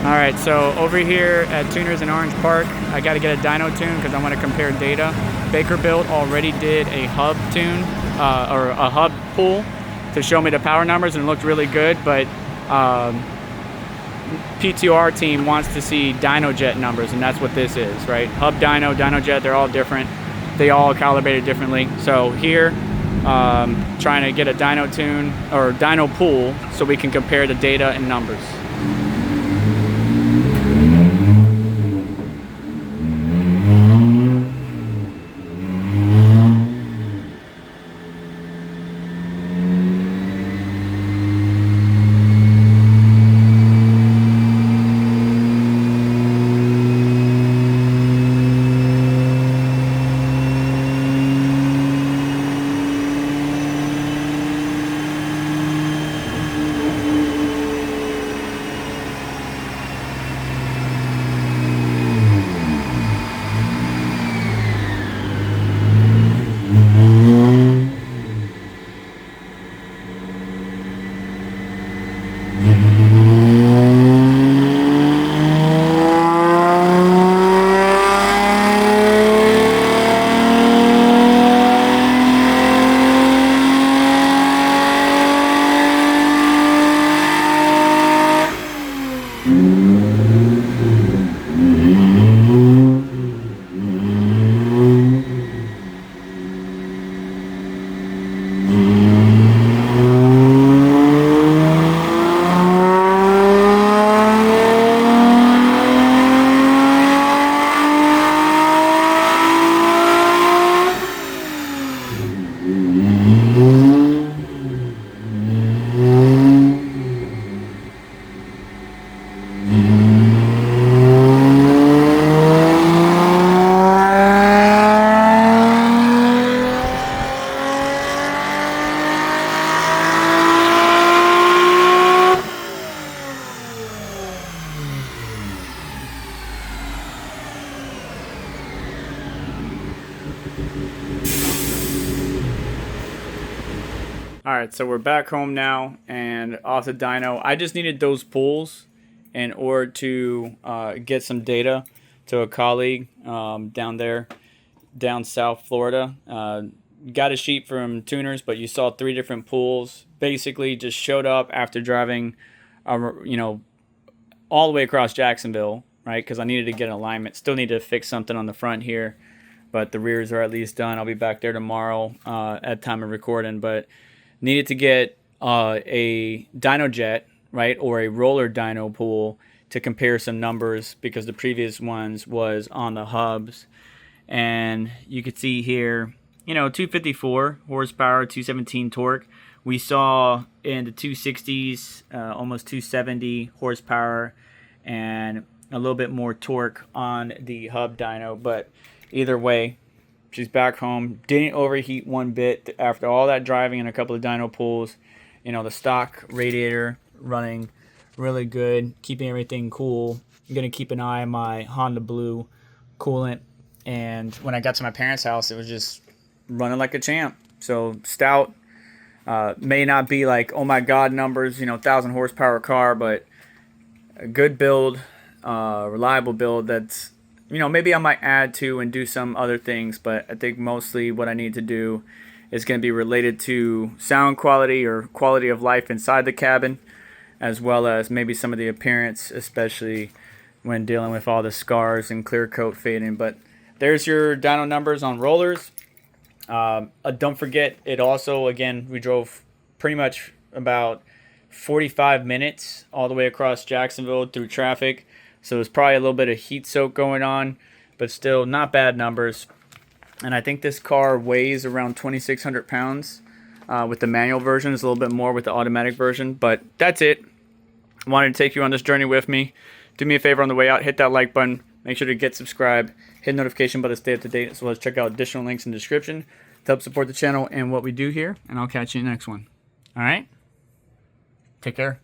Alright, so over here at Tuners in Orange Park, I got to get a dyno tune because I want to compare data. Baker-Built already did a hub tune, or a hub pull to show me the power numbers, and it looked really good, but P2R team wants to see dyno jet numbers, and that's what this is, right? Hub dyno, dyno jet, they're all different. They all calibrated differently. So here, trying to get a dyno tune, or dyno pull, so we can compare the data and numbers. Alright, so we're back home now and off the dyno. I just needed those pulls in order to get some data to a colleague down South Florida. Got a sheet from Tuners, but you saw 3 different pulls. Basically just showed up after driving all the way across Jacksonville, right? Because I needed to get an alignment. Still need to fix something on the front here, but the rears are at least done. I'll be back there tomorrow at time of recording, but needed to get a dyno jet, right, or a roller dyno pool to compare some numbers because the previous ones was on the hubs. And you could see here, 254 horsepower, 217 torque. We saw in the 260s, almost 270 horsepower and a little bit more torque on the hub dyno. But either way, she's back home. Didn't overheat one bit after all that driving and a couple of dyno pulls. The stock radiator running really good, keeping everything cool. I'm going to keep an eye on my Honda Blue coolant. And when I got to my parents' house, it was just running like a champ. So stout. May not be like, oh my God, numbers, 1,000 horsepower car, but a good build, reliable build that's, maybe I might add to and do some other things, but I think mostly what I need to do is going to be related to sound quality or quality of life inside the cabin, as well as maybe some of the appearance, especially when dealing with all the scars and clear coat fading. But there's your dyno numbers on rollers. Don't forget, it also, again, we drove pretty much about 45 minutes all the way across Jacksonville through traffic. So it's probably a little bit of heat soak going on, but still not bad numbers. And I think this car weighs around 2,600 pounds with the manual version. It's a little bit more with the automatic version, but that's it. I wanted to take you on this journey with me. Do me a favor on the way out, hit that like button. Make sure to get subscribed, hit the notification button to stay up to date, as well as check out additional links in the description to help support the channel and what we do here. And I'll catch you in the next one. All right? Take care.